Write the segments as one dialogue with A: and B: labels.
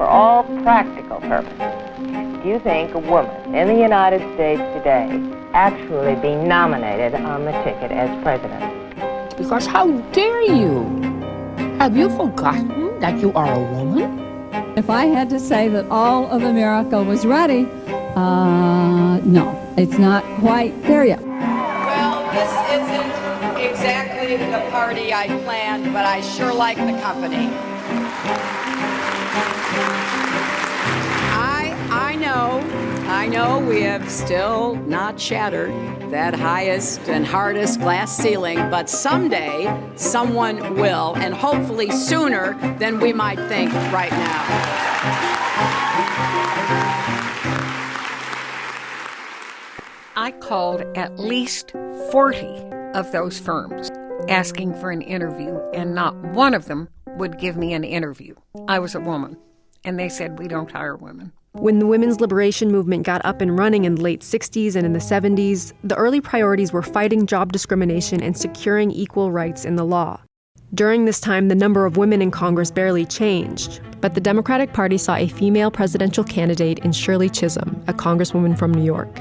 A: for all practical purposes, do you think a woman in the United States today actually be nominated on the ticket as president?
B: Because how dare you? Have you forgotten that you are a woman?
C: If I had to say that all of America was ready, no, it's not quite there yet.
D: Well, this isn't exactly the party I planned, but I sure like the company. I know we have still not shattered that highest and hardest glass ceiling, but someday someone will, and hopefully sooner than we might think right now.
E: I called at least 40 of those firms asking for an interview, and not one of them would give me an interview. I was a woman, and they said, we don't hire women.
F: When the women's liberation movement got up and running in the late 60s and in the 70s, the early priorities were fighting job discrimination and securing equal rights in the law. During this time, the number of women in Congress barely changed, but the Democratic Party saw a female presidential candidate in Shirley Chisholm, a congresswoman from New York.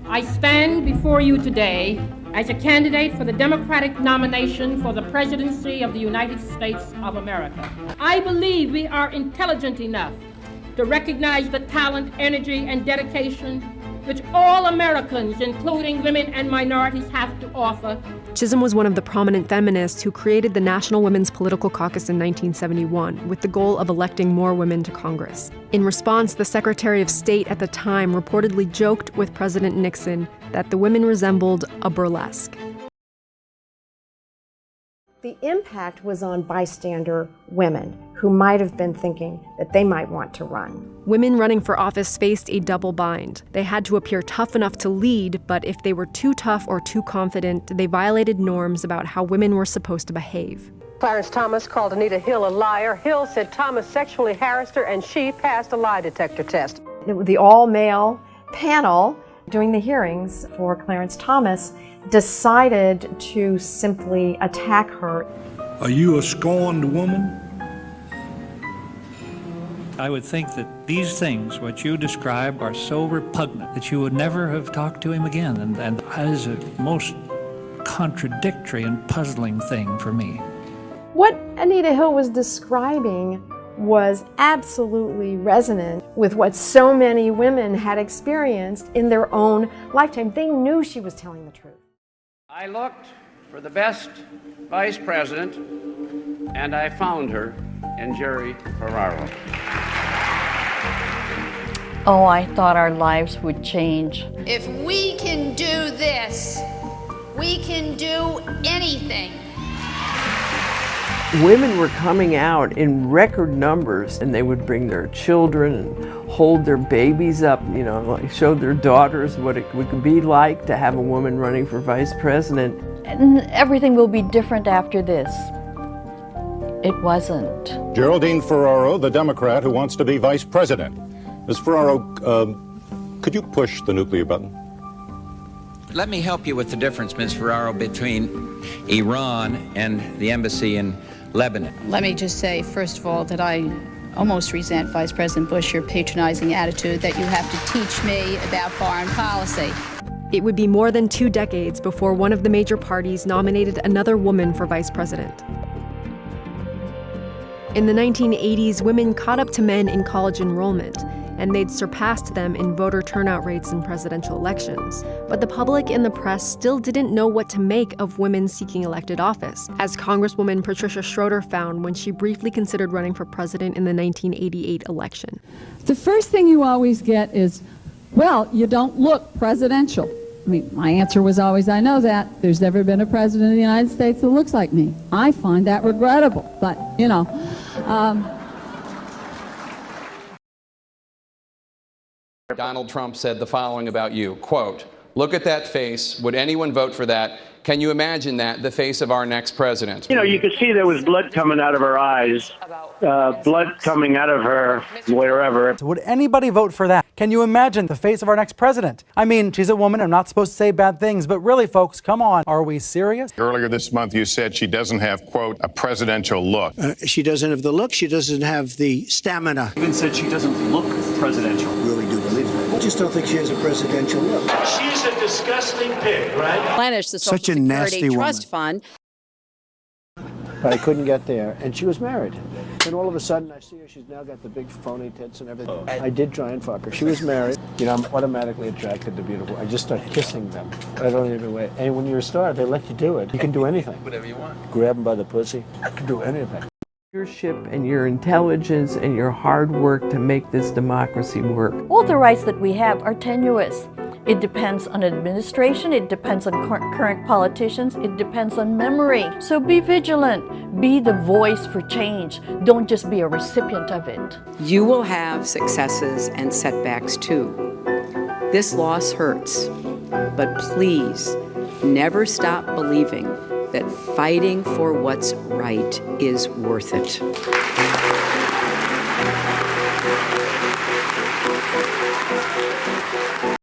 G: I stand before you today as a candidate for the Democratic nomination for the presidency of the United States of America. I believe we are intelligent enough to recognize the talent, energy, and dedication which all Americans, including women and minorities, have to offer.
F: Chisholm was one of the prominent feminists who created the National Women's Political Caucus in 1971 with the goal of electing more women to Congress. In response, the Secretary of State at the time reportedly joked with President Nixon that the women resembled a burlesque.
H: The impact was on bystander women who might have been thinking that they might want to run.
F: Women running for office faced a double bind. They had to appear tough enough to lead, but if they were too tough or too confident, they violated norms about how women were supposed to behave.
I: Clarence Thomas called Anita Hill a liar. Hill said Thomas sexually harassed her and she passed a lie detector test.
H: The all-male panel doing the hearings for Clarence Thomas decided to simply attack her.
J: Are you a scorned woman?
K: I would think that these things, what you describe, are so repugnant that you would never have talked to him again. And that is a most contradictory and puzzling thing for me.
H: What Anita Hill was describing was absolutely resonant with what so many women had experienced in their own lifetime. They knew she was telling the truth.
L: I looked for the best vice president, and I found her in GeraldineFerraro.
M: Oh, I thought our lives would change.
N: If we can do this, we can do anything.
O: Women were coming out in record numbers, and they would bring their children and hold their babies up, you know, like show their daughters what it would be like to have a woman running for vice president.
M: And everything will be different after this. It wasn't.
P: GeraldineFerraro, the Democrat who wants to be vice president. Ms. Ferraro, could you push the nuclear button?
Q: Let me help you with the difference, Ms. Ferraro, between Iran and the embassy in Lebanon.
R: Let me just say, first of all, that I almost resent Vice President Bush, your patronizing attitude that you have to teach me about foreign policy.
F: It would be more than 2 decades before one of the major parties nominated another woman for vice president. In the 1980s, women caught up to men in college enrollment, and they'd surpassed them in voter turnout rates in presidential elections. But the public and the press still didn't know what to make of women seeking elected office, as Congresswoman Patricia Schroeder found when she briefly considered running for president in the 1988 election.
C: The first thing you always get is, well, you don't look presidential. I mean, my answer was always, I know that. There's never been a president of the United States that looks like me. I find that regrettable, but, you know.
S: Donald Trump said the following about you, quote, "Look at that face. Would anyone vote for that Can you imagine that, the face of our next president?
T: You know, you could see there was blood coming out of her eyes, blood coming out of her wherever.
U: Would anybody vote for that? Can you imagine the face of our next president? I mean, she's a woman. I'm not supposed to say bad things, but really, folks, come on. Are we serious?
P: Earlier this month, you said she doesn't have, quote, a presidential look.
V: She doesn't have the look. She doesn't have the stamina.
W: Even said she doesn't look presidential.
V: Really do believe that. I just don't think she has a presidential look.
X: She's a disgusting pig, right?
D: Replenish the Social
V: Such a
D: Security
V: nasty
D: Trust Fund.
V: But I couldn't get there, and she was married. Then all of a sudden, I see her. She's now got the big phony tits and everything. I did try and fuck her. She was married. You know, I'm automatically attracted to beautiful. I just start kissing them. I don't even wait. And when you're a star, they let you do it. You can do anything.
S: Whatever you want.
V: Grab them by the pussy. You can do anything.
O: Leadership and your intelligence and your hard work to make this democracy work.
M: All the rights that we have are tenuous. It depends on administration, it depends on current politicians, it depends on memory. So be vigilant, be the voice for change. Don't just be a recipient of it.
D: You will have successes and setbacks too. This loss hurts, but please never stop believing that fighting for what's right is worth it.